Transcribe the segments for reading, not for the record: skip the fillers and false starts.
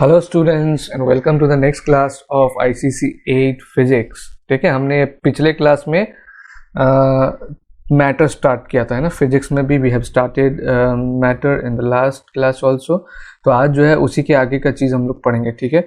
Hello students and welcome to the next class of ICC 8 physics. ठीक है, हमने पिछले क्लास में मैटर स्टार्ट किया था, है ना। फिजिक्स में भी we have started matter in the last class also. तो आज जो है उसी के आगे का चीज़ हम लोग पढ़ेंगे। ठीक है,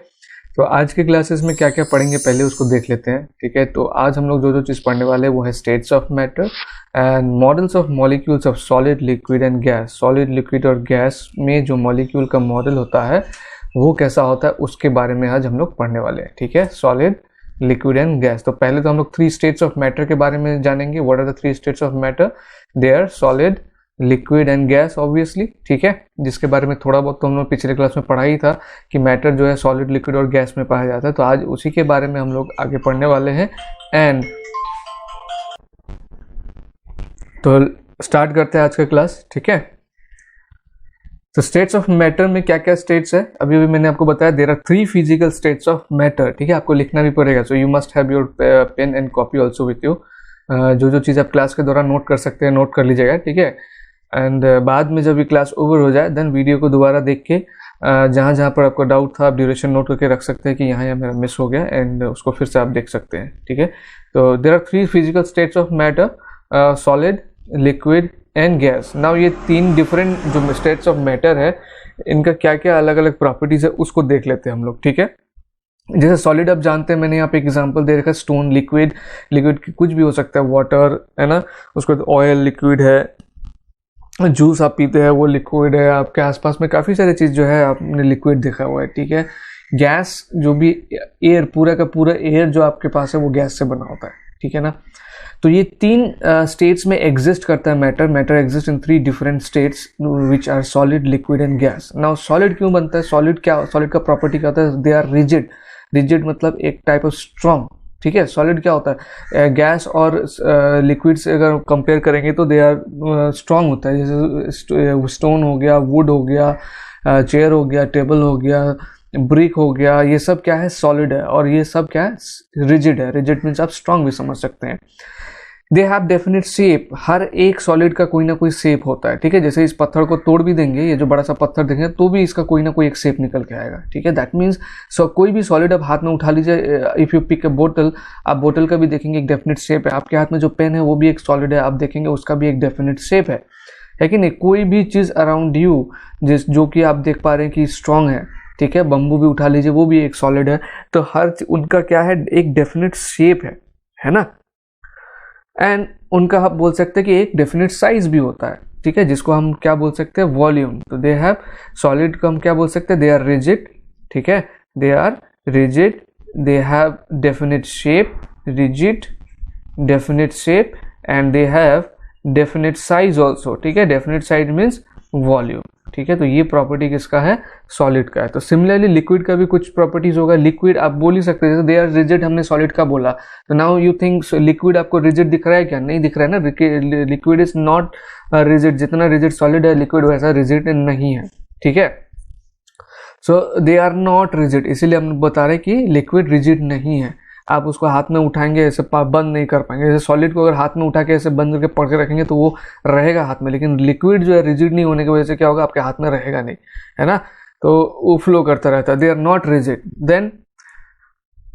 तो आज के क्लासेस में क्या क्या पढ़ेंगे पहले उसको देख लेते हैं। ठीक है, तो आज हम लोग जो जो चीज़ पढ़ने वाले हैं वो है states of matter and models of molecules of solid, liquid and gas. Solid, liquid और गैस में जो मॉलिक्यूल का मॉडल होता है वो कैसा होता है उसके बारे में आज हम लोग पढ़ने वाले हैं। ठीक है, सॉलिड, लिक्विड एंड गैस। तो पहले तो हम लोग 3 स्टेट्स ऑफ मैटर के बारे में जानेंगे। What are the 3 states of matter? They are solid, liquid and gas obviously. ठीक है, जिसके बारे में थोड़ा बहुत तो हम लोग पिछले क्लास में पढ़ा ही था कि मैटर जो है सॉलिड, लिक्विड और गैस में पाया जाता है। तो आज उसी के बारे में हम लोग आगे पढ़ने वाले हैं। एंड तो स्टार्ट करते हैं आज का क्लास। ठीक है, तो स्टेट्स ऑफ मैटर में क्या क्या स्टेट्स है अभी अभी मैंने आपको बताया। There are 3 physical states of matter. ठीक है, आपको लिखना भी पड़ेगा। So you must have your pen and copy also with you. जो जो चीज़ आप क्लास के दौरान नोट कर सकते हैं नोट कर लीजिएगा। ठीक है, एंड बाद में जब ये क्लास ओवर हो जाए देन वीडियो को दोबारा देख के जहाँ जहाँ पर आपको डाउट था आप ड्यूरेशन नोट करके रख सकते हैं कि यहाँ मेरा मिस हो गया, एंड उसको फिर से आप देख सकते हैं। ठीक है, तो there are 3 physical states of matter, solid, liquid and gas. Now ये 3 डिफरेंट जो स्टेट्स ऑफ मैटर है इनका क्या क्या अलग अलग प्रॉपर्टीज है उसको देख लेते हैं हम लोग। ठीक है, जैसे सॉलिड आप जानते हैं, मैंने यहाँ पे एक एग्जांपल दे रखा है स्टोन। लिक्विड, लिक्विड कुछ भी हो सकता है, वाटर है ना, उसके बाद ऑयल लिक्विड है, जूस आप पीते हैं वो लिक्विड है। आपके आसपास में काफ़ी सारी चीज़ जो है आपने लिक्विड देखा हुआ है। ठीक है, गैस जो भी एयर, पूरा का पूरा एयर जो आपके पास है वो गैस से बना होता है। ठीक है ना, तो ये 3 स्टेट्स में एग्जिस्ट करता है matter. Matter exist in 3 different states which are solid, liquid and gas. Now solid क्यों बनता है? सॉलिड क्या, सॉलिड का प्रॉपर्टी क्या होता है? They are rigid. रिजिड मतलब एक टाइप ऑफ स्ट्रॉन्ग। ठीक है, सॉलिड क्या होता है? गैस और लिक्विड से अगर कंपेयर करेंगे तो दे आर स्ट्रॉन्ग होता है। जैसे स्टोन हो गया, वुड हो गया, चेयर हो गया, टेबल हो गया, ब्रिक हो गया, ये सब क्या है? सॉलिड है। और ये सब क्या है? रिजिड है। रिजिड मीन्स आप स्ट्रॉन्ग भी समझ सकते हैं। They have definite shape. हर एक सॉलिड का कोई ना कोई शेप होता है। ठीक है, जैसे इस पत्थर को तोड़ भी देंगे, ये जो बड़ा सा पत्थर देंगे तो भी इसका कोई ना कोई एक शेप निकल के आएगा। ठीक है, दैट मीन्स कोई भी सॉलिड आप हाथ में उठा लीजिए। इफ यू पिक अ बोतल, आप बोतल का भी देखेंगे एक डेफिनेट शेप है। आपके हाथ में जो पेन है वो भी एक सॉलिड है, आप देखेंगे उसका भी एक डेफिनेट शेप है कि नहीं? कोई भी चीज़ अराउंड यू जो कि आप देख पा रहे हैं कि स्ट्रॉन्ग है, ठीक है, बम्बू भी उठा लीजिए वो भी एक सॉलिड है। तो हर उनका क्या है? एक डेफिनेट शेप है ना। एंड उनका आप बोल सकते हैं कि एक डेफिनेट साइज भी होता है। ठीक है, जिसको हम क्या बोल सकते हैं? वॉल्यूम। तो दे हैव, सॉलिड को हम क्या बोल सकते हैं? They are rigid. ठीक है, they are rigid, they have definite shape, rigid, definite shape, and they have definite size also. ठीक है, डेफिनेट साइज मीन्स वॉल्यूम। ठीक है, तो ये प्रॉपर्टी किसका है? सॉलिड का है। तो सिमिलरली लिक्विड का भी कुछ प्रॉपर्टीज होगा। लिक्विड आप बोल ही सकते हैं, जैसे दे आर रिजिड हमने सॉलिड का बोला, तो नाउ यू थिंक लिक्विड आपको रिजिड दिख रहा है क्या? नहीं दिख रहा है ना। Liquid is not rigid. जितना रिजिड सॉलिड है, लिक्विड वैसा रिजिड नहीं है। ठीक है, सो दे आर नॉट रिजिड, इसीलिए हम बता रहे हैं कि लिक्विड रिजिड नहीं है। आप उसको हाथ में उठाएंगे ऐसे बंद नहीं कर पाएंगे। जैसे सॉलिड को अगर हाथ में उठा के ऐसे बंद करके पकड़ के रखेंगे तो वो रहेगा हाथ में, लेकिन लिक्विड जो है रिजिड नहीं होने की वजह से क्या होगा? आपके हाथ में रहेगा नहीं, है ना। तो वो फ्लो करता रहता है। They are not rigid. Then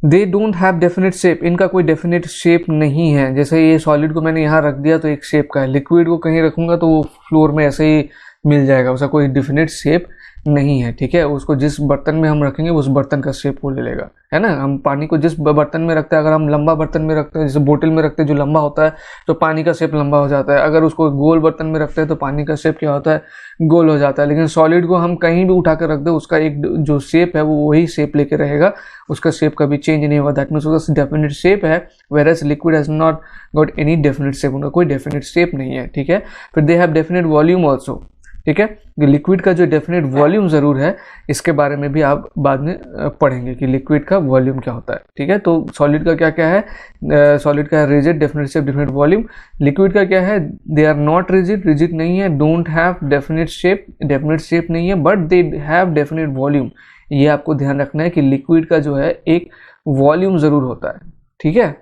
they don't have definite shape. इनका कोई डेफिनेट शेप नहीं है। जैसे ये सॉलिड को मैंने यहाँ रख दिया तो एक शेप का है, लिक्विड को कहीं रखूंगा तो वो फ्लोर में ऐसे ही मिल जाएगा, उसका कोई डेफिनेट शेप नहीं है। ठीक है, उसको जिस बर्तन में हम रखेंगे उस बर्तन का शेप वो ले लेगा, है ना। हम पानी को जिस बर्तन में रखते हैं, अगर हम लंबा बर्तन में रखते हैं, जैसे बोतल में रखते हैं जो लंबा होता है तो पानी का शेप लंबा हो जाता है। अगर उसको गोल बर्तन में रखते हैं तो पानी का शेप क्या होता है? गोल हो जाता है। लेकिन सॉलिड को हम कहीं भी उठा कर रख दे, उसका एक जो शेप है वो वही शेप लेके रहेगा, उसका शेप कभी चेंज नहीं होगा। दैट मीन्स उसका डेफिनेट शेप है, whereas liquid has not got any definite shape. उनका कोई डेफिनेट शेप नहीं है। ठीक है, फिर दे हैव डेफिनेट वॉल्यूम ऑल्सो। ठीक है, लिक्विड का जो डेफिनेट वॉल्यूम ज़रूर है, इसके बारे में भी आप बाद में पढ़ेंगे कि लिक्विड का वॉल्यूम क्या होता है। ठीक है, तो सॉलिड का क्या क्या है? सॉलिड का rigid, definite shape, definite volume. Liquid का क्या है? They are not rigid, rigid नहीं है, don't have definite shape, definite shape नहीं है, but they have definite volume. ये आपको ध्यान रखना है कि लिक्विड का जो है एक वॉल्यूम ज़रूर होता है। ठीक है,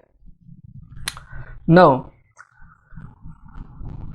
नाउ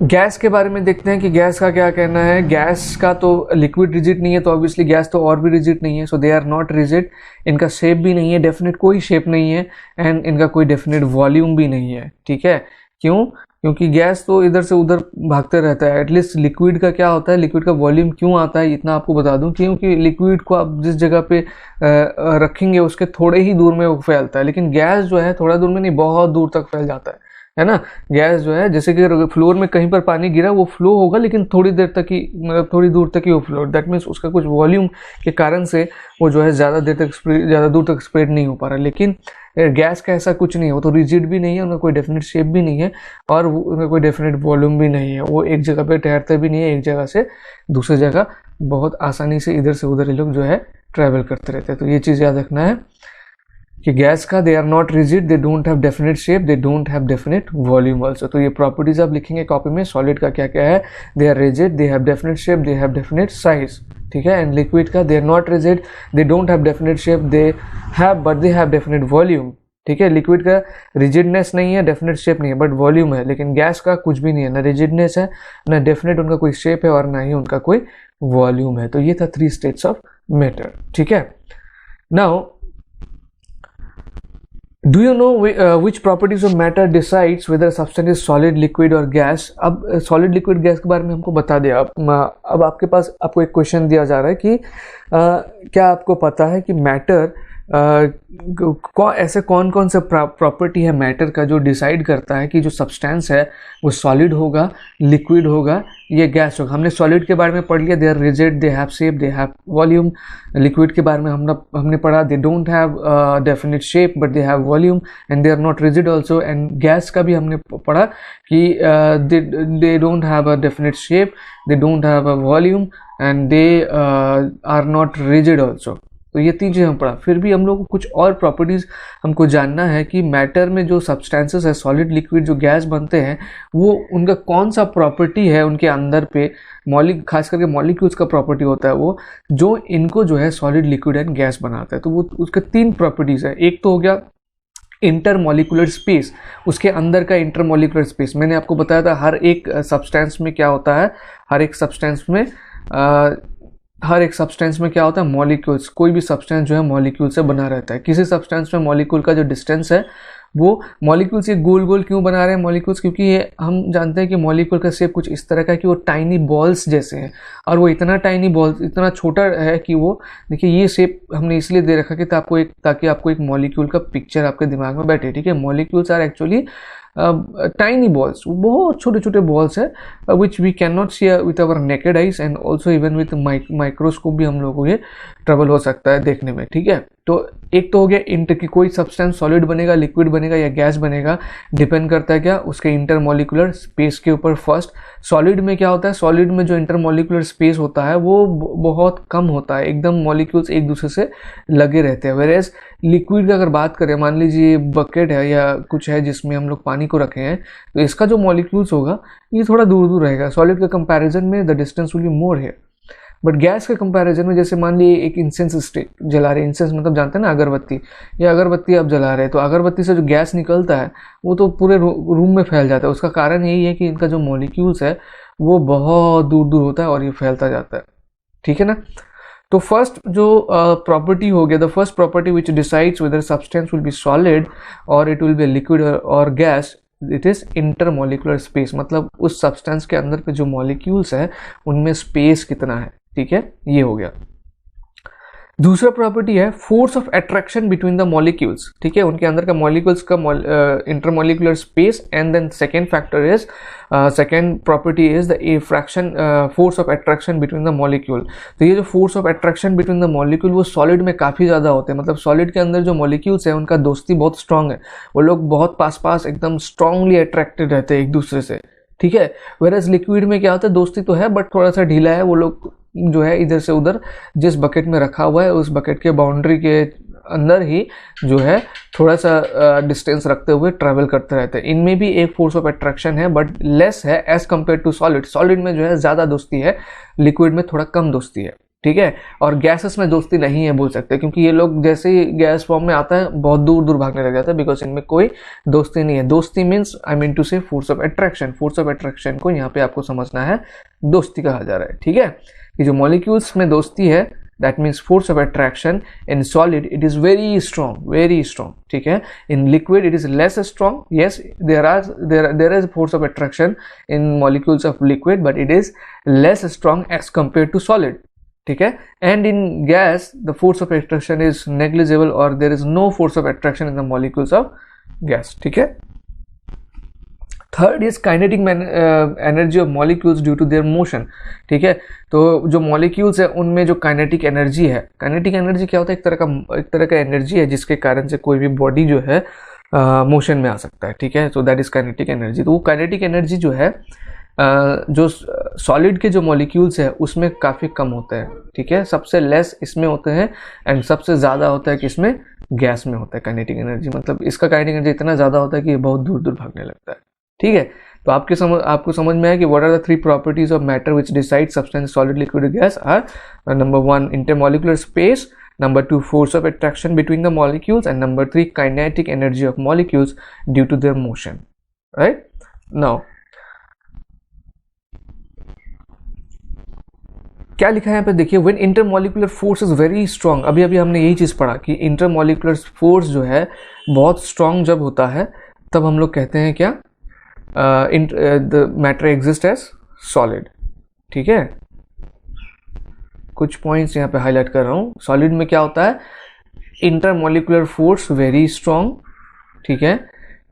गैस के बारे में देखते हैं कि गैस का क्या कहना है। गैस का तो लिक्विड रिजिड नहीं है, तो ऑब्वियसली गैस तो और भी रिजिड नहीं है, सो दे आर नॉट रिजिड। इनका शेप भी नहीं है, डेफिनेट कोई शेप नहीं है, एंड इनका कोई डेफिनेट वॉल्यूम भी नहीं है। ठीक है, क्यों? क्योंकि गैस तो इधर से उधर भागते रहता है। एटलीस्ट लिक्विड का क्या होता है, लिक्विड का वॉल्यूम क्यों आता है इतना आपको बता दूं, क्योंकि लिक्विड को आप जिस जगह पे रखेंगे उसके थोड़े ही दूर में वो फैलता है, लेकिन गैस जो है थोड़ा दूर में नहीं, बहुत दूर तक फैल जाता है ना। गैस जो है जैसे कि फ्लोर में कहीं पर पानी गिरा वो फ्लो होगा, लेकिन थोड़ी देर तक ही, मतलब थोड़ी दूर तक ही वो फ्लो, दैट मीन्स उसका कुछ वॉल्यूम के कारण से वो जो है ज़्यादा देर तक ज़्यादा दूर तक स्प्रेड नहीं हो पा रहा। लेकिन गैस का ऐसा कुछ नहीं है, वो तो रिजिड भी नहीं है, उनका कोई डेफिनेट शेप भी नहीं है, और उनका कोई डेफिनेट वॉल्यूम भी नहीं है। वो एक जगह पे ठहरते भी नहीं है, एक जगह से दूसरी जगह बहुत आसानी से इधर से उधर ये लोग जो है ट्रैवल करते रहते हैं। तो ये चीज़ याद रखना है कि गैस का they are not rigid, they don't have definite shape, they don't have definite volume also. तो ये प्रॉपर्टीज आप लिखेंगे कॉपी में। सॉलिड का क्या क्या है, they are rigid, they have definite shape, they have definite size. ठीक है, एंड लिक्विड का they are not rigid, they don't have definite shape, they have but they have definite volume. ठीक है, लिक्विड का रिजिडनेस नहीं है, definite shape नहीं है, बट वॉल्यूम है। लेकिन गैस का कुछ भी नहीं है, ना रिजिडनेस है, ना डेफिनेट उनका कोई शेप है, और ना ही उनका कोई वॉल्यूम है। तो ये था 3 स्टेट्स ऑफ मैटर। ठीक है, now Do you know which properties of matter decides whether a substance is solid, liquid or gas? अब solid, liquid, gas के बारे में हमको बता दिया। अब आपके पास आपको एक क्वेश्चन दिया जा रहा है कि क्या आपको पता है कि मैटर ऐसे कौन कौन से प्रॉपर्टी है मैटर का जो डिसाइड करता है कि जो सब्सटेंस है वो सॉलिड होगा, लिक्विड होगा, ये गैस होगा। हमने सॉलिड के बारे में पढ़ लिया, they are rigid, they have shape, they have volume. Liquid के बारे में हमने पढ़ा, they don't have definite shape but they have volume and they are not rigid also. And gas का भी हमने पढ़ा कि they don't have a definite shape, they don't have a volume and they are not rigid also. तो ये 3 चीज़ हम पढ़ा। फिर भी हम लोग को कुछ और प्रॉपर्टीज़ हमको जानना है कि मैटर में जो सब्सटेंसेस है, सॉलिड, लिक्विड, जो गैस बनते हैं, वो उनका कौन सा प्रॉपर्टी है उनके अंदर पे, खास करके मॉलिक्यूल्स का प्रॉपर्टी होता है वो, जो इनको जो है सॉलिड, लिक्विड एंड गैस बनाता है। तो वो उसके 3 प्रॉपर्टीज़ है। एक तो हो गया इंटरमॉलिकुलर स्पेस, उसके अंदर का इंटरमॉलिकुलर स्पेस। मैंने आपको बताया था हर एक सब्सटेंस में क्या होता है, हर एक सब्सटेंस में क्या होता है, मॉलिक्यूल्स। कोई भी सब्सटेंस जो है मॉलिक्यूल से बना रहता है। किसी सब्सटेंस में मॉलिक्यूल का जो डिस्टेंस है, वो मॉलिक्यूल से गोल गोल क्यों बना रहे हैं मॉलिक्यूल्स, क्योंकि ये हम जानते हैं कि मॉलिक्यूल का शेप कुछ इस तरह का है कि वो टाइनी बॉल्स जैसे हैं, और वो इतना टाइनी बॉल्स, इतना छोटा है कि वो, देखिए ये शेप हमने इसलिए दे रखा कि ताकि आपको एक मॉलिक्यूल का पिक्चर आपके दिमाग में बैठे। ठीक है, molecules are actually tiny balls, बहुत छोटे छोटे बॉल्स है, which we can not see with our naked eyes, and also even with microscope भी हम लोगों को ये ट्रबल हो सकता है देखने में। ठीक है, तो एक तो हो गया इंटर की कोई सब्सटेंस सॉलिड बनेगा, लिक्विड बनेगा या गैस बनेगा, डिपेंड करता है क्या, उसके इंटरमॉलिकुलर स्पेस के ऊपर। फर्स्ट, सॉलिड में क्या होता है, सॉलिड में जो इंटरमॉलिकुलर स्पेस होता है वो बहुत कम होता है, एकदम मॉलिक्यूल्स एक दूसरे से लगे रहते हैं। वेरेज लिक्विड की अगर बात करें, मान लीजिए बकेट है या कुछ है जिसमें हम लोग पानी को रखे हैं, तो इसका जो मॉलिक्यूल्स होगा ये थोड़ा दूर दूर रहेगा। सॉलिड के कंपैरिजन में the distance will be more है। बट गैस के कंपैरिजन में, जैसे मान लीजिए एक इंसेंस स्टिक जला रहे हैं, इंसेंस मतलब जानते हैं ना अगरबत्ती, या अगरबत्ती आप जला रहे हैं, तो अगरबत्ती से जो गैस निकलता है वो तो पूरे रूम में फैल जाता है। उसका कारण यही है कि इनका जो मॉलिक्यूल्स है वो बहुत दूर दूर होता है और ये फैलता जाता है। ठीक है ना। तो फर्स्ट जो प्रॉपर्टी हो गया, the first property which decides whether substance will be solid और इट विल बी लिक्विड और gas, it is intermolecular space. मतलब उस सब्सटेंस के अंदर पे जो मॉलिक्यूल्स है उनमें स्पेस कितना है। ठीक है, ये हो गया। दूसरा प्रॉपर्टी है force of attraction between the molecules. ठीक है, उनके अंदर का मॉलिक्यूल्स का intermolecular space. And then second factor is, second property is the fraction force of attraction between the molecule. तो ये जो force of attraction between the molecule वो सॉलिड में काफ़ी ज़्यादा होते हैं। मतलब सॉलिड के अंदर जो मॉलिक्यूल्स है उनका दोस्ती बहुत स्ट्रांग है, वो लोग बहुत पास एकदम स्ट्रांगली अट्रैक्टेड रहते हैं एक दूसरे से। ठीक है, वेरएज लिक्विड में क्या होता है, दोस्ती तो है बट थोड़ा सा ढीला है, वो लोग जो है इधर से उधर जिस बकेट में रखा हुआ है उस बकेट के बाउंड्री के अंदर ही जो है थोड़ा सा डिस्टेंस रखते हुए ट्रैवल करते रहते हैं। इनमें भी एक फोर्स ऑफ अट्रैक्शन है बट लेस है as compare to solid. Solid में जो है ज़्यादा दोस्ती है, लिक्विड में थोड़ा कम दोस्ती है। ठीक है। और गैसेस में दोस्ती नहीं है बोल सकते, क्योंकि ये लोग जैसे ही गैस फॉर्म में आता है बहुत दूर दूर भागने लग जाता है, बिकॉज इनमें कोई दोस्ती नहीं है। दोस्ती मीन्स आई मीन टू से force of attraction. Force of attraction को यहाँ पे आपको समझना है दोस्ती कहा जा रहा है, ठीक है। ये जो मॉलिक्यूल्स में दोस्ती है that means force of attraction, in solid it is very strong, ठीक है। in liquid it is less strong, yes there is force of attraction in molecules of liquid but it is less strong as compared to solid, ठीक है। and in gas the force of attraction is negligible or there is no force of attraction in the molecules of gas, ठीक है। Third is kinetic energy of molecules due to their motion, ठीक है। तो जो molecules है उनमें जो kinetic energy है, काइनेटिक एनर्जी क्या होता है, एक तरह का एनर्जी है जिसके कारण से कोई भी बॉडी जो है मोशन में आ सकता है, ठीक है। So that is kinetic energy. तो वो काइनेटिक एनर्जी जो है जो सॉलिड के जो मॉलिक्यूल्स है उसमें काफ़ी कम होता है, ठीक है। सबसे लेस इसमें होते हैं एंड सबसे ज़्यादा होता है कि इसमें गैस में होता है काइनेटिक एनर्जी। मतलब इसका काइनेटिक एनर्जी इतना ज़्यादा होता है कि ये बहुत दूर दूर भागने लगता है, ठीक है। तो आपको समझ में आया कि what are the three properties of matter which decide substance solid liquid gas are number 1 intermolecular space, number 2 force of attraction between the molecules and number 3 kinetic energy of molecules due to their motion, right. Now क्या लिखा है यहाँ पे देखिए, when intermolecular force is very strong. अभी हमने यही चीज पढ़ा कि इंटरमॉलिक्यूलर फोर्स जो है बहुत स्ट्रांग जब होता है तब हम लोग कहते हैं क्या, the matter exist as solid, ठीक है। कुछ पॉइंट्स यहाँ पे हाईलाइट कर रहा हूँ। सॉलिड में क्या होता है, इंटरमॉलिक्यूलर फोर्स वेरी स्ट्रांग, ठीक है,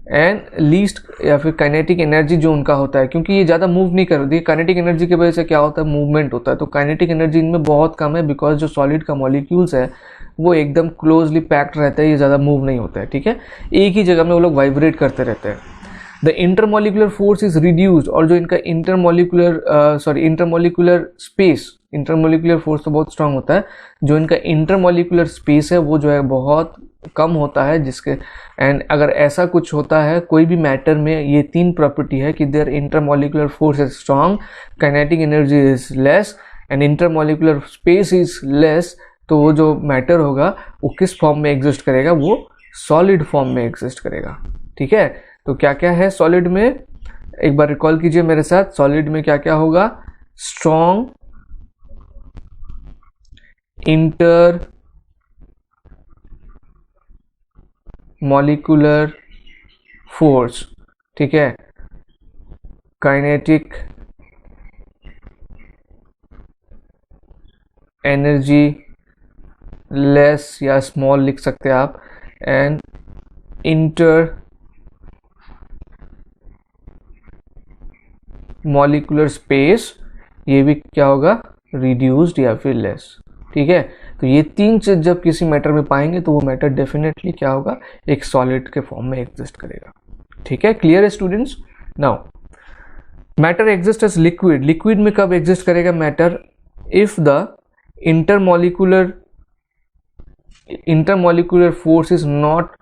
एंड लीस्ट या फिर काइनेटिक एनर्जी जो उनका होता है, क्योंकि ये ज़्यादा मूव नहीं करती। काइनेटिक एनर्जी की वजह से क्या होता है, मूवमेंट होता है। तो काइनेटिक एनर्जी इनमें बहुत कम है बिकॉज जो सॉलिड का मॉलिक्यूल्स है वो एकदम क्लोजली पैक्ड रहता है, ये ज़्यादा मूव नहीं होता है, ठीक है। एक ही जगह में वो लोग वाइब्रेट करते रहते हैं। The intermolecular force is reduced, और जो इनका इंटरमॉलिक्यूलर स्पेस, इंटरमॉलिक्यूलर फोर्स तो बहुत स्ट्रांग होता है, जो इनका इंटरमॉलिक्यूलर स्पेस है वो जो है बहुत कम होता है, जिसके एंड अगर ऐसा कुछ होता है कोई भी मैटर में, ये तीन प्रॉपर्टी है कि there intermolecular force is strong, kinetic energy is less and intermolecular space is less, तो वो जो मैटर होगा वो किस फॉर्म में एग्जिस्ट करेगा, वो सॉलिड फॉर्म में एग्जिस्ट करेगा, ठीक है। तो क्या क्या है सॉलिड में, एक बार रिकॉल कीजिए मेरे साथ। सॉलिड में क्या क्या होगा, स्ट्रॉन्ग इंटर मॉलिक्यूलर फोर्स, ठीक है, काइनेटिक एनर्जी लेस या स्मॉल लिख सकते हैं आप, एंड इंटर मॉलिक्यूलर स्पेस, ये भी क्या होगा, रिड्यूस्ड या फिर लेस, ठीक है। तो ये तीन चीज जब किसी मैटर में पाएंगे तो वो मैटर डेफिनेटली क्या होगा, एक सॉलिड के फॉर्म में एग्जिस्ट करेगा, ठीक है। क्लियर है students. Now matter exist as liquid. Liquid में कब एग्जिस्ट करेगा matter, if the intermolecular force is not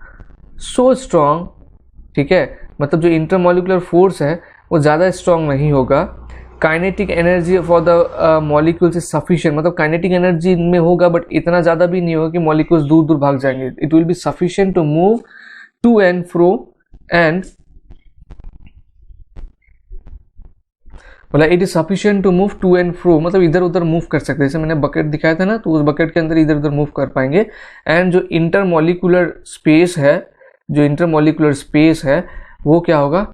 so strong, ठीक है। मतलब जो इंटरमॉलिक्यूलर फोर्स है वो ज़्यादा स्ट्रांग नहीं होगा। Kinetic energy for the molecules is sufficient, मतलब काइनेटिक एनर्जी में होगा बट इतना ज़्यादा भी नहीं होगा कि मॉलिक्यूल्स दूर दूर भाग जाएंगे। It will be sufficient to move to and fro, and मतलब it is sufficient to move to and fro, मतलब इधर उधर मूव कर सकते हैं। जैसे मैंने बकेट दिखाया था ना, तो उस बकेट के अंदर इधर उधर मूव कर पाएंगे। एंड जो इंटरमॉलिक्यूलर स्पेस है, वो क्या होगा,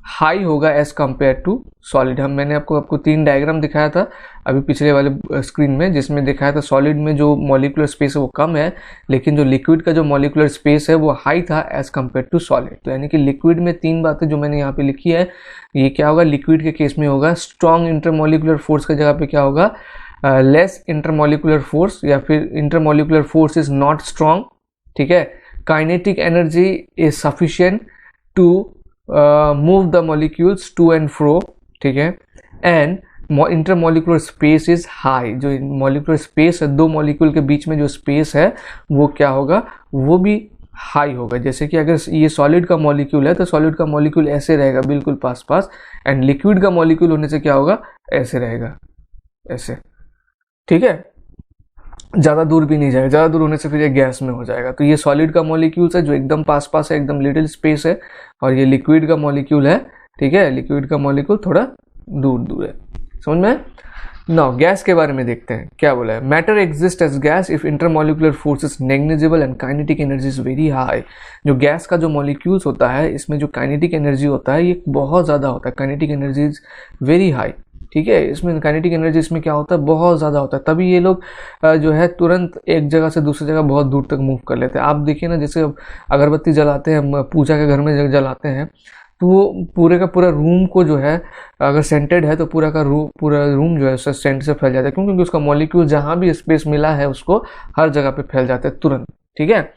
हाई होगा एज कंपेयर टू सॉलिड। मैंने आपको तीन डायग्राम दिखाया था अभी पिछले वाले स्क्रीन में, जिसमें दिखाया था सॉलिड में जो मॉलिक्यूलर स्पेस है वो कम है, लेकिन जो लिक्विड का जो मॉलिक्यूलर स्पेस है वो हाई था एज कंपेयर टू सॉलिड। तो यानी कि लिक्विड में तीन बातें जो मैंने यहाँ पे लिखी है, ये क्या होगा, लिक्विड के केस में होगा स्ट्रॉन्ग इंटरमॉलिक्यूलर फोर्स की जगह पे क्या होगा, लेस इंटरमॉलिक्यूलर फोर्स, या फिर intermolecular force is not strong, ठीक है। Kinetic energy is sufficient to move the molecules to and fro, ठीक है। And intermolecular space is high, जो मॉलिक्यूलर स्पेस है, दो मॉलिक्यूल के बीच में जो स्पेस है वो क्या होगा, वो भी हाई होगा। जैसे कि अगर ये सॉलिड का मॉलिक्यूल है तो सॉलिड का मॉलिक्यूल ऐसे रहेगा बिल्कुल पास पास, एंड लिक्विड का मॉलिक्यूल होने से क्या होगा, ऐसे रहेगा, ऐसे, ठीक है। ज़्यादा दूर भी नहीं जाएगा, ज़्यादा दूर होने से फिर ये गैस में हो जाएगा। तो ये सॉलिड का मॉलिक्यूल्स है जो एकदम पास पास है, एकदम लिटिल स्पेस है, और ये लिक्विड का मॉलिक्यूल है, ठीक है, लिक्विड का मॉलिक्यूल थोड़ा दूर दूर है। समझ में? नाउ गैस के बारे में देखते हैं क्या बोला है। Matter exist as gas if intermolecular force is negligible and kinetic energy is very high. जो गैस का जो मॉलिक्यूल्स होता है इसमें जो काइनेटिक एनर्जी होता है ये बहुत ज़्यादा होता है, kinetic energy is very high, ठीक है। इसमें काइनेटिक एनर्जी इसमें क्या होता है, बहुत ज़्यादा होता है, तभी ये लोग जो है तुरंत एक जगह से दूसरी जगह बहुत दूर तक मूव कर लेते हैं। आप देखिए ना, जैसे अगरबत्ती जलाते हैं, पूजा के घर में जलाते हैं, तो वो पूरे का पूरा रूम को जो है अगर सेंटेड है तो पूरा रूम जो है उससे सेंट से फैल जाता है, क्योंकि उसका मॉलिक्यूल जहाँ भी स्पेस मिला है उसको हर जगह पे फैल जाता है तुरंत, ठीक है।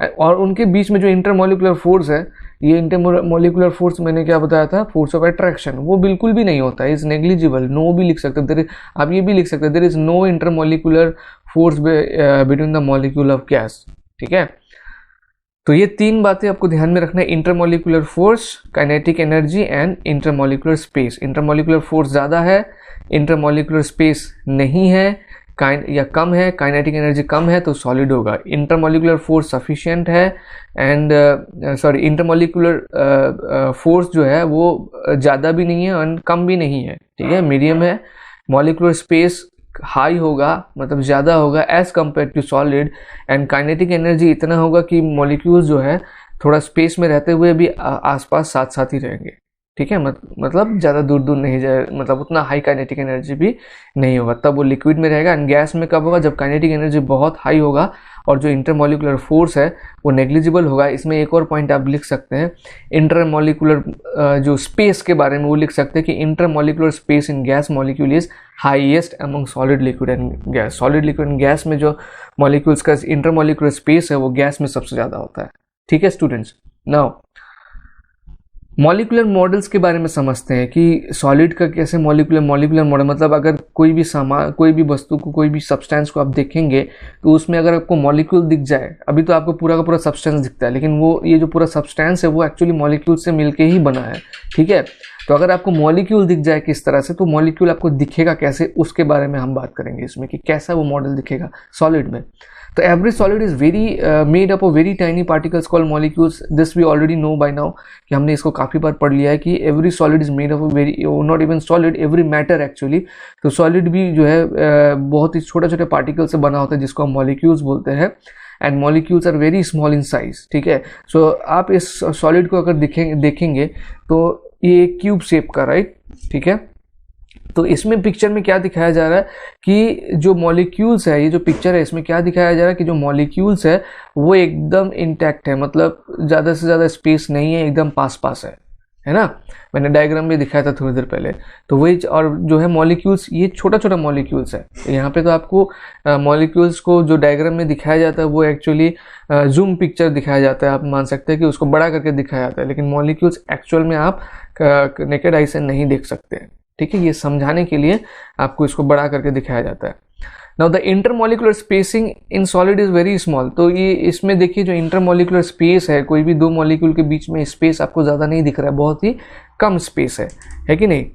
और उनके बीच में जो इंटरमॉलिक्यूलर फोर्स है, ये इंटरमॉलिक्यूलर फोर्स मैंने क्या बताया था, फोर्स ऑफ अट्रैक्शन, वो बिल्कुल भी नहीं होता है, इज नेग्लिजिबल। नो भी लिख सकते हैं, आप ये भी लिख सकते हैं, there is no intermolecular force between the molecule of gas, ठीक है। तो ये तीन बातें आपको ध्यान में रखना है, intermolecular force, kinetic energy and intermolecular space. Intermolecular force ज़्यादा है, इंटरमॉलिक्यूलर स्पेस नहीं है या कम है, काइनेटिक एनर्जी कम है तो सॉलिड होगा। इंटरमॉलिक्यूलर फोर्स सफिशिएंट है एंड इंटरमॉलिक्यूलर फोर्स जो है वो ज़्यादा भी नहीं है और कम भी नहीं है, ठीक है, मीडियम है। मॉलिक्यूलर स्पेस हाई होगा, मतलब ज़्यादा होगा as compare to solid, and kinetic energy इतना होगा कि मॉलिक्यूल्स जो है थोड़ा स्पेस में रहते हुए भी आसपास साथ साथ ही रहेंगे, ठीक है, मतलब ज़्यादा दूर दूर नहीं जाए, मतलब उतना हाई काइनेटिक एनर्जी भी नहीं होगा, तब वो लिक्विड में रहेगा। एंड गैस में कब होगा, जब काइनेटिक एनर्जी बहुत हाई होगा और जो इंटरमॉलिक्यूलर फोर्स है वो नेग्लिजिबल होगा। इसमें एक और पॉइंट आप लिख सकते हैं, इंटरमॉलिक्यूलर जो स्पेस के बारे में वो लिख सकते हैं कि intermolecular space in gas molecule is highest among solid, liquid and gas. Solid, liquid and gas में जो मॉलिक्यूल्स का इंटरमॉलिक्यूलर स्पेस है वो गैस में सबसे ज़्यादा होता है, ठीक है स्टूडेंट्स। नाउ मॉलिक्यूलर मॉडल्स के बारे में समझते हैं कि सॉलिड का कैसे मॉलिक्यूलर मॉडल, मतलब अगर कोई भी सामान, कोई भी वस्तु को, कोई भी सब्सटेंस को आप देखेंगे तो उसमें अगर आपको मॉलिक्यूल दिख जाए, अभी तो आपको पूरा का पूरा सब्सटेंस दिखता है, लेकिन वो ये जो पूरा सब्सटेंस है वो एक्चुअली मॉलिक्यूल से मिलके ही बना है, ठीक है। तो अगर आपको मॉलिक्यूल दिख जाए किस तरह से, तो मॉलिक्यूल आपको दिखेगा कैसे, उसके बारे में हम बात करेंगे इसमें कि कैसा वो मॉडल दिखेगा सॉलिड में। तो every solid is very made up of very tiny particles called molecules. This we already know by now, कि हमने इसको काफ़ी बार पढ़ लिया है कि every solid is made of very, not even solid, every matter actually. तो सॉलिड भी जो है बहुत ही छोटे छोटे पार्टिकल से बना होता है जिसको हम मॉलिक्यूल्स बोलते हैं, and molecules are very small in size, ठीक है। सो आप इस सॉलिड को अगर देखेंगे तो ये क्यूब शेप का, राइट, ठीक है। तो इसमें पिक्चर में क्या दिखाया जा रहा है कि जो मॉलिक्यूल्स है, ये जो पिक्चर है इसमें क्या दिखाया जा रहा है कि जो मॉलिक्यूल्स है वो एकदम इंटैक्ट है, मतलब ज़्यादा से ज़्यादा स्पेस नहीं है, एकदम पास पास है ना। मैंने डायग्राम भी दिखाया था थोड़ी देर पहले, तो वही। और जो है मॉलिक्यूल्स, ये छोटा छोटा मॉलिक्यूल्स है, यहाँ पे तो आपको मॉलिक्यूल्स को जो डायग्राम में दिखाया जाता है वो एक्चुअली जूम पिक्चर दिखाया जाता है, आप मान सकते हैं कि उसको बड़ा करके दिखाया जाता है, लेकिन मॉलिक्यूल्स एक्चुअल में आप नेकेड आई से नहीं देख सकते, ठीक है। ये समझाने के लिए आपको इसको बड़ा करके दिखाया जाता है। Now the intermolecular spacing in solid is very small. तो ये इसमें देखिए जो इंटरमॉलिक्यूलर स्पेस है, कोई भी दो मॉलिक्यूल के बीच में स्पेस आपको ज़्यादा नहीं दिख रहा है, बहुत ही कम स्पेस है कि नहीं।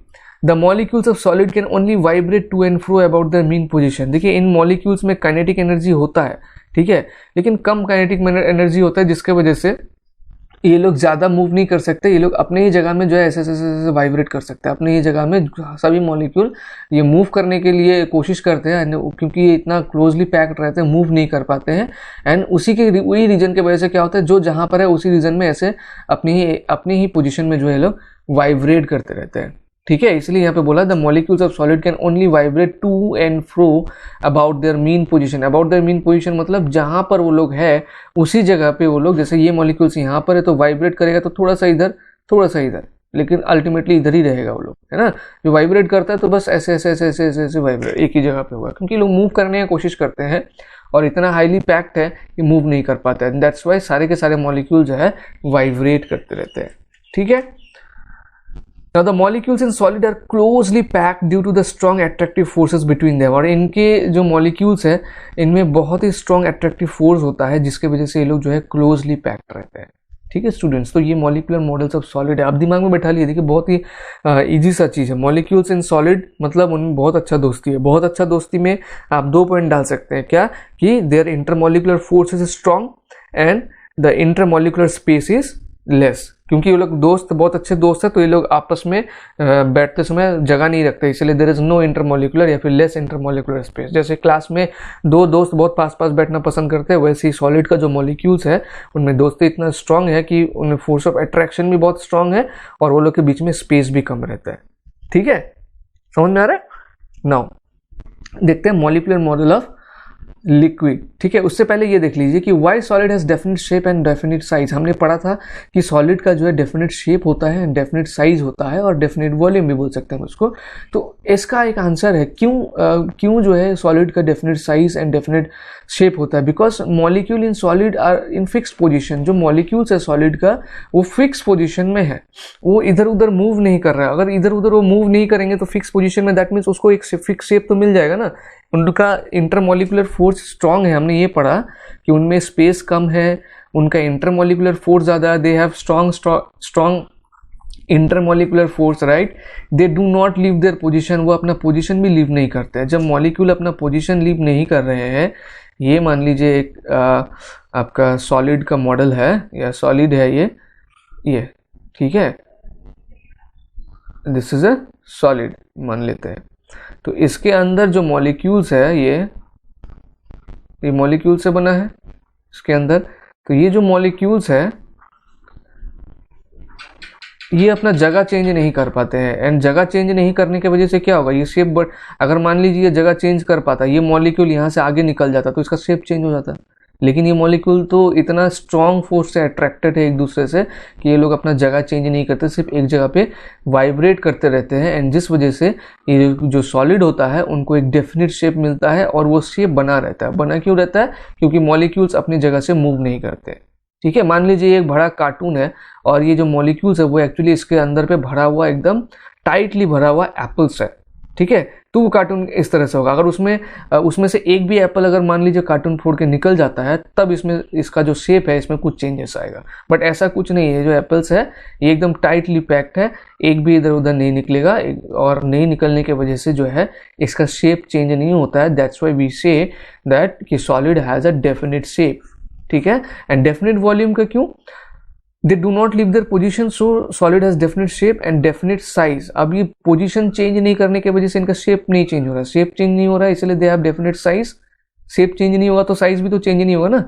The molecules of solid can only vibrate to and fro about the mean position. देखिए इन मॉलिक्यूल्स में काइनेटिक एनर्जी होता है, ठीक है, लेकिन कम काइनेटिक एनर्जी होता है, जिसके वजह से ये लोग ज़्यादा मूव नहीं कर सकते। ये लोग अपने ही जगह में जो है ऐसे वाइब्रेट कर सकते हैं, अपने ही जगह में सभी मॉलिक्यूल ये मूव करने के लिए कोशिश करते हैं, क्योंकि ये इतना क्लोजली पैक्ड रहते हैं, मूव नहीं कर पाते हैं। एंड वही रीजन की वजह से क्या होता है, जो जहाँ पर है उसी रीजन में ऐसे अपनी ही पोजिशन में जो है लोग वाइब्रेट करते रहते हैं, ठीक है। इसलिए यहाँ पे बोला the molecules of solid can only vibrate to and fro about their mean position. About their mean position मतलब जहाँ पर वो लोग है उसी जगह पे वो लोग, जैसे ये मॉलिक्यूल्स यहाँ पर है तो वाइब्रेट करेगा तो थोड़ा सा इधर थोड़ा सा इधर, लेकिन अल्टीमेटली इधर ही रहेगा वो लोग, है ना। जो वाइब्रेट करता है तो बस ऐसे ऐसे ऐसे ऐसे ऐसे ऐसे वाइब्रेट एक ही जगह पे होगा, क्योंकि लोग मूव करने की कोशिश करते हैं और इतना हाईली पैक्ड है कि मूव नहीं कर पाता है। दैट्स वाई सारे के सारे मॉलिक्यूल जो है वाइब्रेट करते रहते हैं, ठीक है। Now the molecules in solid are closely packed due to the strong attractive forces between them। और इनके जो molecules है इनमें बहुत ही strong attractive force होता है, जिसके वजह से ये लोग जो है closely packed रहते हैं, ठीक है स्टूडेंट्स। तो ये मॉलिक्यूलर मॉडल्स ऑफ सॉलिड है, आप दिमाग में बैठा लिए। देखिए बहुत ही इजी सा चीज़ है। मॉलिक्यूल्स इन सॉलिड मतलब उनमें बहुत अच्छा दोस्ती है। बहुत अच्छा दोस्ती में आप 2 पॉइंट डाल सकते हैं, क्या कि there intermolecular force is strong and the intermolecular space is less. क्योंकि ये लोग दोस्त, बहुत अच्छे दोस्त है, तो ये लोग आपस में बैठते समय जगह नहीं रखते, इसलिए देयर इज नो इंटरमॉलिक्यूलर या फिर लेस इंटरमॉलिक्यूलर स्पेस। जैसे क्लास में 2 दोस्त बहुत पास पास बैठना पसंद करते हैं, वैसे ही सॉलिड का जो मॉलिक्यूल्स है उनमें दोस्ती इतना स्ट्रांग है कि उनमें फोर्स ऑफ अट्रैक्शन भी बहुत स्ट्रांग है और वो लोग के बीच में स्पेस भी कम रहता है। ठीक है, समझ में आ रहा है? नाउ देखते हैं मॉलिक्यूलर मॉडल ऑफ लिक्विड। ठीक है, उससे पहले ये देख लीजिए कि why solid has definite shape and definite size. हमने पढ़ा था कि सॉलिड का जो है डेफिनेट शेप होता है एंड डेफिनेट साइज होता है और डेफिनेट वॉल्यूम भी बोल सकते हैं उसको। तो इसका एक आंसर है क्यों जो है सॉलिड का definite size and definite shape होता है। Because molecule in solid are in fixed position. जो मॉलिक्यूल्स है सॉलिड का वो फिक्स पोजिशन में है, वो इधर उधर मूव नहीं कर रहा है। अगर इधर उधर वो मूव नहीं करेंगे तो फिक्स पोजिशन में, दैट मीन्स उसको एक फिक्स शेप तो मिल जाएगा ना। उनका इंटरमॉलिक्यूलर फोर्स स्ट्रांग है, हमने ये पढ़ा कि उनमें स्पेस कम है, उनका इंटरमॉलिक्यूलर फोर्स ज़्यादा है, they have strong intermolecular force, right. They do not leave their position, वो अपना पोजीशन भी लीव नहीं करते हैं। जब मॉलिक्यूल अपना पोजीशन लीव नहीं कर रहे हैं, ये मान लीजिए एक आपका सॉलिड का मॉडल है या सॉलिड है ये ठीक है, दिस इज अ सॉलिड मान लेते हैं। तो इसके अंदर जो मॉलिक्यूल्स है ये मॉलिक्यूल से बना है इसके अंदर। तो ये जो मॉलिक्यूल्स है ये अपना जगह चेंज नहीं कर पाते हैं एंड जगह चेंज नहीं करने की वजह से क्या होगा, ये शेप अगर मान लीजिए ये जगह चेंज कर पाता, ये मॉलिक्यूल यहाँ से आगे निकल जाता तो इसका शेप चेंज हो जाता। लेकिन ये मॉलिक्यूल तो इतना स्ट्रॉन्ग फोर्स से अट्रैक्टेड है एक दूसरे से कि ये लोग अपना जगह चेंज नहीं करते, सिर्फ एक जगह पे वाइब्रेट करते रहते हैं। एंड जिस वजह से ये जो सॉलिड होता है उनको एक डेफिनेट शेप मिलता है और वो शेप बना रहता है। बना क्यों रहता है? क्योंकि मॉलिक्यूल्स अपनी जगह से मूव नहीं करते। ठीक है, मान लीजिए एक बड़ा कार्टून है और ये जो मॉलिक्यूल्स है वो एक्चुअली इसके अंदर पे भरा हुआ, एकदम टाइटली भरा हुआ एप्पल्स है। ठीक है, तो वो कार्टून इस तरह से होगा। अगर उसमें से एक भी एप्पल अगर मान लीजिए कार्टून फोड़ के निकल जाता है, तब इसका जो शेप है इसमें कुछ चेंजेस आएगा। बट ऐसा कुछ नहीं है, जो एप्पल्स है ये एकदम टाइटली पैक्ड है, एक भी इधर उधर नहीं निकलेगा और नहीं निकलने की वजह से जो है इसका शेप चेंज नहीं होता है। That's why we say that कि solid has a definite shape. ठीक है, एंड डेफिनेट वॉल्यूम का क्यों? They do not leave their position, so solid has definite shape and definite size. अब ये पोजीशन चेंज नहीं करने की वजह से इनका शेप नहीं चेंज हो रहा है, शेप चेंज नहीं हो रहा है, इसलिए दे have definite size. Shape change नहीं होगा तो साइज भी तो चेंज नहीं होगा ना,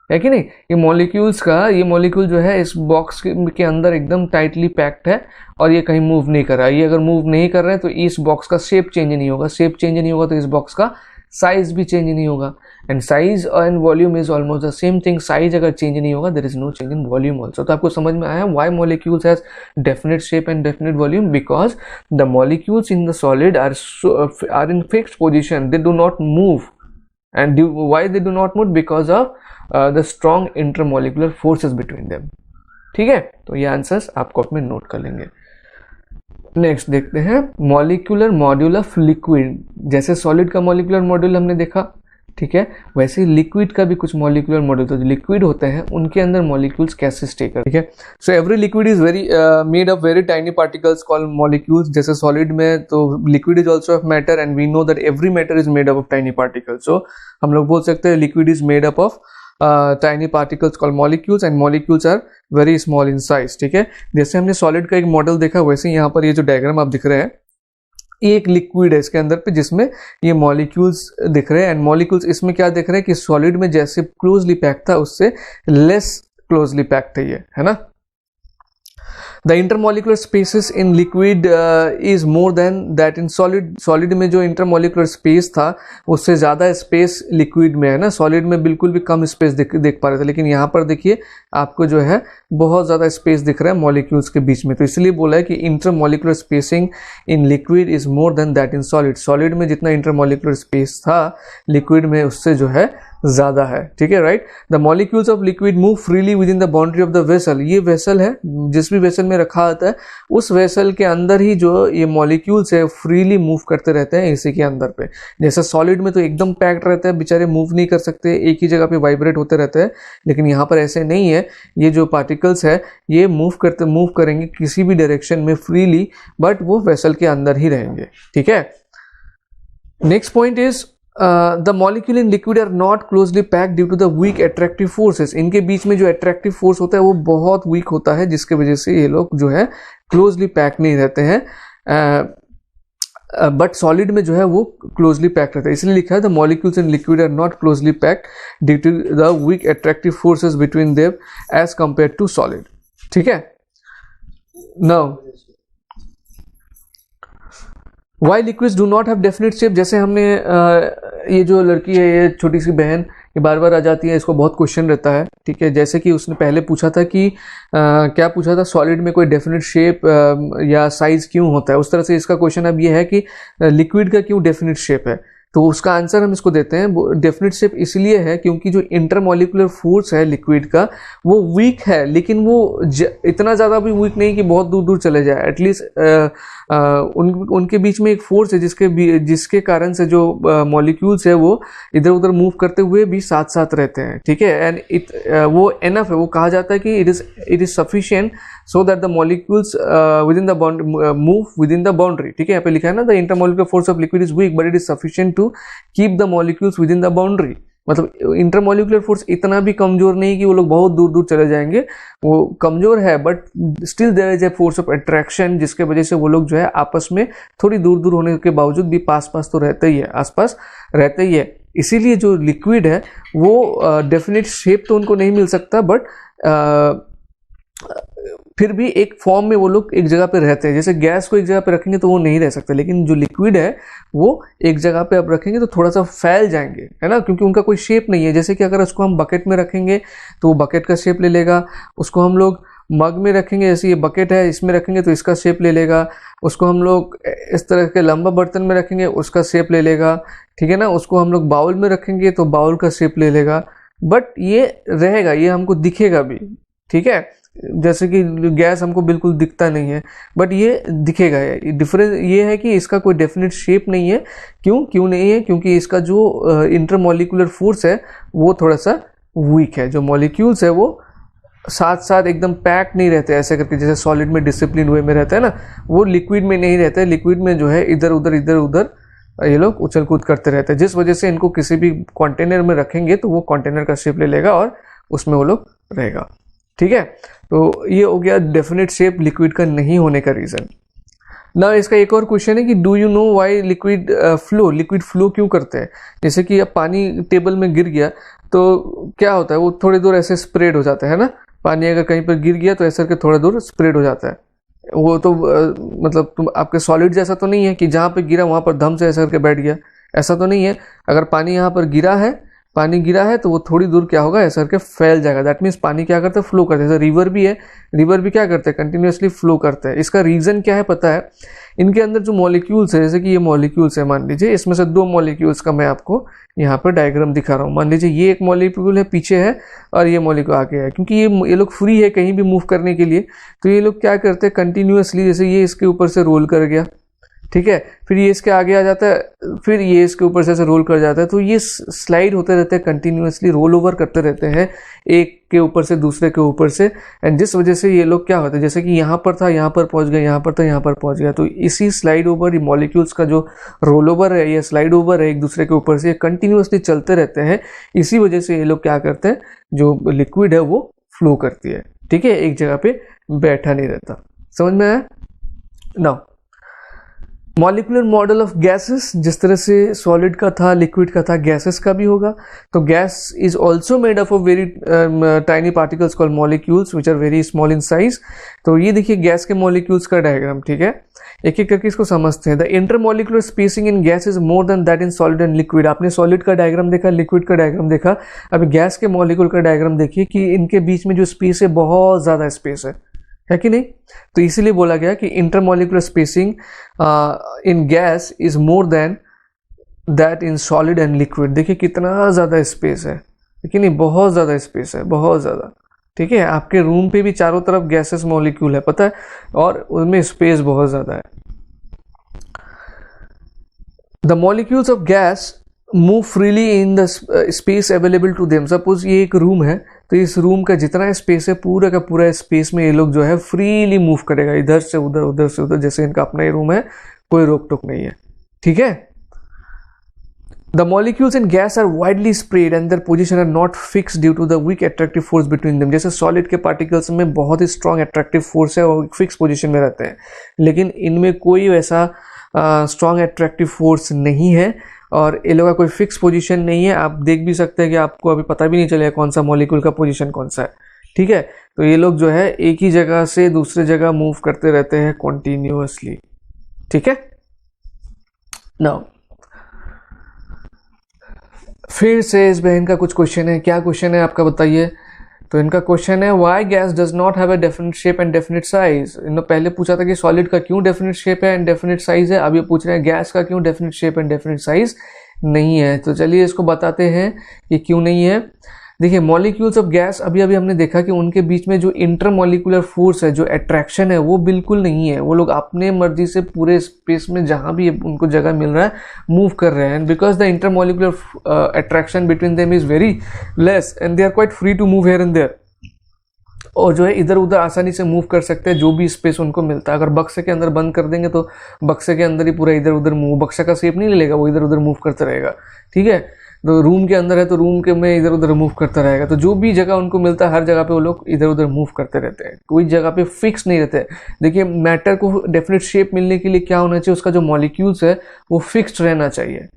है कि नहीं। ये मॉलिक्यूल जो है इस बॉक्स के अंदर एकदम टाइटली पैक्ड है और ये कहीं मूव नहीं कर रहा है। ये अगर मूव नहीं कर रहे हैं तो इस बॉक्स का शेप चेंज नहीं होगा, शेप चेंज नहीं होगा तो इस बॉक्स का साइज भी चेंज नहीं होगा। And size and volume is almost the same thing. Size अगर चेंज नहीं होगा, there is no change in volume also. तो आपको समझ में आया why molecules has definite shape and definite volume? Because the molecules in the solid are in fixed position, they do not move. And why they do not move? Because of the strong intermolecular forces between them. ठीक है, तो ये answers आपको अपने note कर लेंगे। Next देखते हैं मॉलिक्यूलर मॉड्यूल ऑफ लिक्विड। जैसे सॉलिड का मॉलिक्यूलर मॉड्यूल हमने देखा, ठीक है, वैसे लिक्विड का भी कुछ मॉलिक्यूलर मॉड्यूल, तो जो लिक्विड होते हैं उनके अंदर मॉलिक्यूल्स कैसे स्टे करते हैं। ठीक है, so every liquid is very made of very tiny particles called molecules. जैसे सॉलिड में तो liquid is also of matter and we know that every matter is made up of tiny particles. So हम लोग बोल सकते हैं liquid is made up of tiny particles called molecules and molecules are very small in size। ठीक है, जैसे हमने solid का एक मॉडल देखा, वैसे यहाँ पर ये जो डायग्राम आप दिख रहे हैं, ये एक लिक्विड है इसके अंदर पे जिसमें ये मॉलिक्यूल्स दिख रहे हैं। एंड मॉलिक्यूल्स इसमें क्या दिख रहे हैं कि सॉलिड में जैसे क्लोजली पैक्ड था उससे लेस क्लोजली पैक्ड है ये, है ना। The intermolecular spaces in liquid is more than that in solid। solid में जो intermolecular space था उससे ज़्यादा space liquid में है ना। solid में बिल्कुल भी कम space देख पा रहे थे, लेकिन यहाँ पर देखिए आपको जो है बहुत ज़्यादा space दिख रहा है molecules के बीच में। तो इसलिए बोला है कि intermolecular spacing in liquid is more than that in solid। solid में जितना intermolecular space था liquid में उससे जो है ज्यादा है, ठीक है, right. The molecules of liquid move freely with in the boundary of the vessel, ये वेसल है, जिस भी वेसल में रखा आता है उस वेसल के अंदर ही जो ये मॉलिक्यूल्स है फ्रीली मूव करते रहते हैं इसी के अंदर पे। जैसे सॉलिड में तो एकदम पैक्ड रहता है, बेचारे मूव नहीं कर सकते, एक ही जगह पे वाइब्रेट होते रहते हैं, लेकिन यहाँ पर ऐसे नहीं है, ये जो पार्टिकल्स है ये मूव करेंगे किसी भी डायरेक्शन में फ्रीली, बट वो वेसल के अंदर ही रहेंगे, ठीक है। Next point is the molecule in liquid are not closely packed due to the weak attractive forces, इनके बीच में जो अट्रैक्टिव फोर्स होता है वो बहुत वीक होता है, जिसके वजह से ये लोग जो है क्लोजली पैक नहीं रहते हैं, बट सॉलिड में जो है वो क्लोजली पैक रहता है, इसलिए लिखा है the molecules in liquid are not closely packed due to the weak attractive forces between them as compare to solid, ठीक है। Now why liquids do not have definite shape, जैसे हमने ये जो लड़की है, ये छोटी सी बहन, ये बार बार आ जाती है, इसको बहुत क्वेश्चन रहता है, ठीक है। जैसे कि उसने पहले पूछा था कि क्या पूछा था, सॉलिड में कोई डेफिनेट शेप या साइज क्यों होता है, उस तरह से इसका क्वेश्चन अब ये है कि लिक्विड का क्यों डेफिनेट शेप है। तो उसका आंसर हम इसको देते हैं, डेफिनेट शेप इसलिए है क्योंकि जो इंटरमॉलिक्यूलर फोर्स है लिक्विड का वो वीक है, लेकिन वो इतना ज़्यादा भी वीक नहीं कि बहुत दूर दूर चले जाए, एटलीस्ट उनके बीच में एक फोर्स है जिसके कारण से जो मॉलिक्यूल्स है वो इधर उधर मूव करते हुए भी साथ साथ रहते हैं, ठीक है। एंड वो एनफ है, वो कहा जाता है कि it is sufficient so that the molecules within the move within the boundary, ठीक है। यहाँ पे लिखा है ना, the intermolecular force of liquid is weak but it is sufficient to keep the molecules within the boundary, मतलब intermolecular force इतना भी कमजोर नहीं कि वो लोग बहुत दूर दूर चले जाएंगे, वो कमजोर है but still there is a force of attraction, जिसके वजह से वो लोग जो है आपस में थोड़ी दूर दूर होने के बावजूद भी पास पास तो रहते ही है, आसपास रहते ही है। इसीलिए जो लिक्विड है वो डेफिनेट शेप तो उनको नहीं मिल सकता, बट फिर भी एक फॉर्म में वो लोग एक जगह पे रहते हैं। जैसे गैस को एक जगह पे रखेंगे तो वो नहीं रह सकते, लेकिन जो लिक्विड है वो एक जगह पे अब रखेंगे तो थोड़ा सा फैल जाएंगे, है ना, क्योंकि उनका कोई शेप नहीं है। जैसे कि अगर उसको हम बकेट में रखेंगे तो वो बकेट का शेप ले लेगा, उसको हम लोग मग में रखेंगे, जैसे ये बकेट है इसमें रखेंगे तो इसका शेप ले लेगा, उसको हम लोग इस तरह के लंबा बर्तन में रखेंगे उसका शेप ले लेगा, ठीक है ना, उसको हम लोग बाउल में रखेंगे तो बाउल का शेप ले लेगा, बट ये रहेगा, ये हमको दिखेगा भी, ठीक है। जैसे कि गैस हमको बिल्कुल दिखता नहीं है बट ये दिखेगा। डिफरेंस ये है कि इसका कोई डेफिनेट शेप नहीं है। क्यों नहीं है? क्योंकि इसका जो इंटरमॉलिक्यूलर फोर्स है वो थोड़ा सा वीक है। जो मॉलिक्यूल्स है वो साथ साथ एकदम पैक नहीं रहते ऐसे करके, जैसे सॉलिड में डिसिप्लिन वे में रहता है ना, वो लिक्विड में नहीं रहता है। लिक्विड में जो है इधर उधर ये लोग उछल कूद करते रहते हैं, जिस वजह से इनको किसी भी कंटेनर में रखेंगे तो वो कंटेनर का शेप ले लेगा और उसमें वो लोग रहेगा, ठीक है। तो ये हो गया डेफिनेट शेप लिक्विड का नहीं होने का रीज़न। ना इसका एक और क्वेश्चन है कि do you know why liquid flow क्यों करते हैं। जैसे कि अब पानी टेबल में गिर गया तो क्या होता है, वो थोड़ी दूर ऐसे स्प्रेड हो जाता है ना। पानी अगर कहीं पर गिर गया तो ऐसा करके थोड़ा दूर स्प्रेड हो जाता है। वो तो मतलब तुम आपके सॉलिड जैसा तो नहीं है कि जहाँ पे गिरा वहाँ पर धम से ऐसा करके बैठ गया, ऐसा तो नहीं है। अगर पानी यहाँ पर गिरा है तो वो थोड़ी दूर क्या होगा, ऐसा करके फैल जाएगा। दैट मीन्स पानी क्या करता है, फ्लो करता है। जैसे रिवर भी है, रिवर भी क्या करते हैं, कंटिन्यूसली फ्लो करते हैं। इसका रीज़न क्या है पता है, इनके अंदर जो मॉलिक्यूल्स है, जैसे कि ये मॉलिक्यूल्स है, मान लीजिए इसमें से दो मॉलिक्यूल्स का मैं आपको यहाँ पर डायग्राम दिखा रहा हूँ। मान लीजिए ये एक मॉलिक्यूल है पीछे है और ये मॉलिक्यूल आगे है। क्योंकि ये लोग फ्री है कहीं भी मूव करने के लिए, तो ये लोग क्या करते हैं कंटिन्यूसली, जैसे ये इसके ऊपर से रोल कर गया, ठीक है, फिर ये इसके आगे आ जाता है, फिर ये इसके ऊपर से ऐसे रोल कर जाता है। तो ये स्लाइड होते रहते हैं, कंटिन्यूसली रोल ओवर करते रहते हैं एक के ऊपर से दूसरे के ऊपर से। एंड जिस वजह से ये लोग क्या होते हैं, जैसे कि यहाँ पर था यहाँ पर पहुँच गया, यहाँ पर था यहाँ पर पहुँच गया। तो इसी स्लाइड ओवर मॉलिक्यूल्स का जो रोल ओवर है या स्लाइड ओवर है एक दूसरे के ऊपर से, कंटिन्यूसली चलते रहते हैं। इसी वजह से ये लोग क्या करते हैं, जो लिक्विड है वो फ्लो करती है, ठीक है, एक जगह पे बैठा नहीं रहता। समझ में आया? Now molecular model of gases, जिस तरह से सॉलिड का था, लिक्विड का था, गैसेस का भी होगा। तो gas is also made up of very tiny particles called molecules which are very small in size. तो ये देखिए गैस के मॉलिक्यूल्स का डायग्राम, ठीक है, एक एक करके इसको समझते हैं। The intermolecular spacing in gas is more than that in solid and liquid. आपने सॉलिड का डायग्राम देखा, लिक्विड का डायग्राम देखा, अभी गैस के मॉलिक्यूल का डायग्राम देखिए कि इनके बीच में जो स्पेस है बहुत ज़्यादा स्पेस है कि नहीं। तो इसीलिए बोला गया कि intermolecular spacing in gas is more than that in solid and liquid. देखिए कितना ज़्यादा स्पेस है, लेकिन नहीं बहुत ज़्यादा स्पेस है, बहुत ज़्यादा। ठीक है, आपके रूम पे भी चारों तरफ गैसेस मॉलिक्यूल है पता है, और उनमें स्पेस बहुत ज़्यादा है। The molecules of gas move freely in the space available to them. Suppose ये एक रूम है, तो इस रूम का जितना स्पेस है पूरा का पूरा स्पेस में ये लोग जो है फ्रीली मूव करेगा, इधर से उधर उधर से उधर, जैसे इनका अपना ही रूम है, कोई रोक टोक नहीं है। ठीक है, the molecules in gas are widely spread and their position are not fixed due to the weak attractive force between them। जैसे सॉलिड के पार्टिकल्स में बहुत ही स्ट्रॉन्ग अट्रैक्टिव फोर्स है और फिक्स पोजीशन में रहते हैं, लेकिन इनमें कोई वैसा स्ट्रॉन्ग अट्रैक्टिव फोर्स नहीं है और ये लोग का कोई फिक्स पोजीशन नहीं है। आप देख भी सकते हैं कि आपको अभी पता भी नहीं चलेगा कौन सा मॉलिक्यूल का पोजीशन कौन सा है। ठीक है, तो ये लोग जो है एक ही जगह से दूसरे जगह मूव करते रहते हैं कॉन्टिन्यूअसली। ठीक है, नाउ फिर से इस बहन का कुछ क्वेश्चन है। क्या क्वेश्चन है आपका बताइए? तो इनका क्वेश्चन है why gas does not have a definite shape and definite size. इन्होंने पहले पूछा था कि सॉलिड का क्यों डेफिनेट शेप है एंड डेफिनेट साइज है, अब ये पूछ रहे हैं गैस का क्यों definite shape and definite size नहीं है। तो चलिए इसको बताते हैं कि क्यों नहीं है। देखिए मॉलिक्यूल्स ऑफ गैस, अभी हमने देखा कि उनके बीच में जो इंटरमॉलिक्यूलर फोर्स है, जो अट्रैक्शन है, वो बिल्कुल नहीं है। वो लोग अपने मर्जी से पूरे स्पेस में जहां भी उनको जगह मिल रहा है मूव कर रहे हैं, because the intermolecular attraction between them is very less and they are quite free to move here and there. और जो है इधर उधर आसानी से मूव कर सकते हैं जो भी स्पेस उनको मिलता है। अगर बक्से के अंदर बंद कर देंगे तो बक्से के अंदर ही पूरा इधर उधर मूव, बक्से का शेप नहीं ले लेगा, वो इधर उधर मूव करता रहेगा। ठीक है, तो रूम के अंदर है तो रूम के में इधर उधर मूव करता रहेगा। तो जो भी जगह उनको मिलता है हर जगह पे वो लोग इधर उधर मूव करते रहते हैं, कोई जगह पे फिक्स नहीं रहते। देखिए मैटर को डेफिनेट शेप मिलने के लिए क्या होना चाहिए, उसका जो मॉलिक्यूल्स है वो फिक्स्ड रहना चाहिए।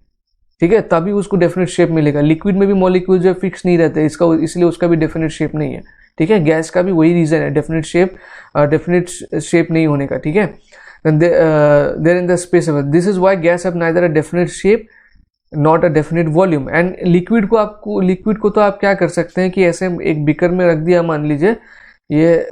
ठीक है, तभी उसको डेफिनेट शेप मिलेगा। लिक्विड में भी मॉलिक्यूल जो है फिक्स नहीं रहते, इसका इसलिए उसका भी डेफिनेट शेप नहीं है। ठीक है, गैस का भी वही रीजन है, डेफिनेट शेप नहीं होने का। ठीक है, there in the space, this is why gas have neither a definite shape not a definite volume. And liquid को तो आप क्या कर सकते हैं कि ऐसे एक बिकर में रख दिया, मान लीजिए ये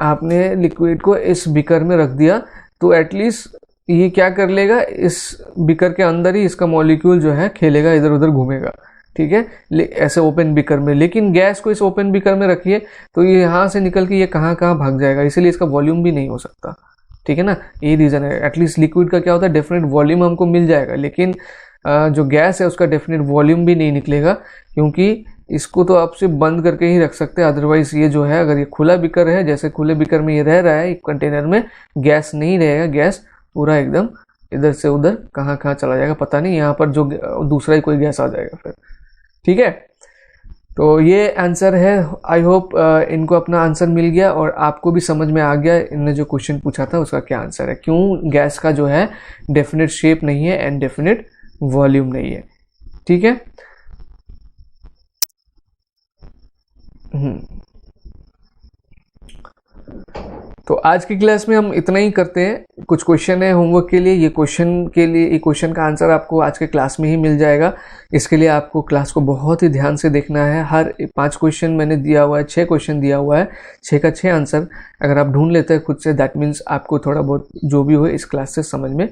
आपने लिक्विड को इस बिकर में रख दिया, तो एटलीस्ट ये क्या कर लेगा, इस बिकर के अंदर ही इसका मॉलिक्यूल जो है खेलेगा, इधर उधर घूमेगा। ठीक है, ऐसे ओपन बिकर में। लेकिन गैस को इस ओपन बिकर में रखिए तो ये यहाँ से निकल के ये कहाँ कहाँ भाग जाएगा, इसीलिए इसका वॉल्यूम भी नहीं हो सकता। ठीक है ना, ये रीज़न है। एटलीस्ट लिक्विड का क्या होता है, डेफिनेट वॉल्यूम हमको मिल जाएगा, लेकिन जो गैस है उसका डेफिनेट वॉल्यूम भी नहीं निकलेगा, क्योंकि इसको तो आप सिर्फ बंद करके ही रख सकते हैं। अदरवाइज ये जो है, अगर ये खुला बिकर है, जैसे खुले बिकर में ये रह रहा है एक कंटेनर में, गैस नहीं रहेगा, गैस पूरा एकदम इधर से उधर कहाँ कहाँ चला जाएगा पता नहीं, यहाँ पर जो दूसरा ही कोई गैस आ जाएगा फिर। ठीक है, तो ये आंसर है। आई होप इनको अपना आंसर मिल गया और आपको भी समझ में आ गया इन्होंने जो क्वेश्चन पूछा था उसका क्या आंसर है, क्यों गैस का जो है डेफिनेट शेप नहीं है एंड डेफिनेट वॉल्यूम नहीं है। ठीक है, तो आज की क्लास में हम इतना ही करते हैं। कुछ क्वेश्चन है होमवर्क के लिए, ये क्वेश्चन का आंसर आपको आज के क्लास में ही मिल जाएगा। इसके लिए आपको क्लास को बहुत ही ध्यान से देखना है। हर 5 क्वेश्चन मैंने दिया हुआ है, 6 क्वेश्चन दिया हुआ है, 6 का 6 आंसर अगर आप ढूंढ लेते हैं खुद से, दैट मीन्स आपको थोड़ा बहुत जो भी हो इस क्लास से समझ में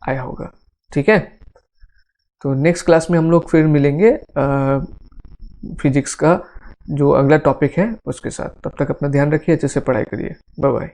आया होगा। ठीक है, तो नेक्स्ट क्लास में हम लोग फिर मिलेंगे फिजिक्स का जो अगला टॉपिक है उसके साथ। तब तक अपना ध्यान रखिए, अच्छे से पढ़ाई करिए। Bye bye.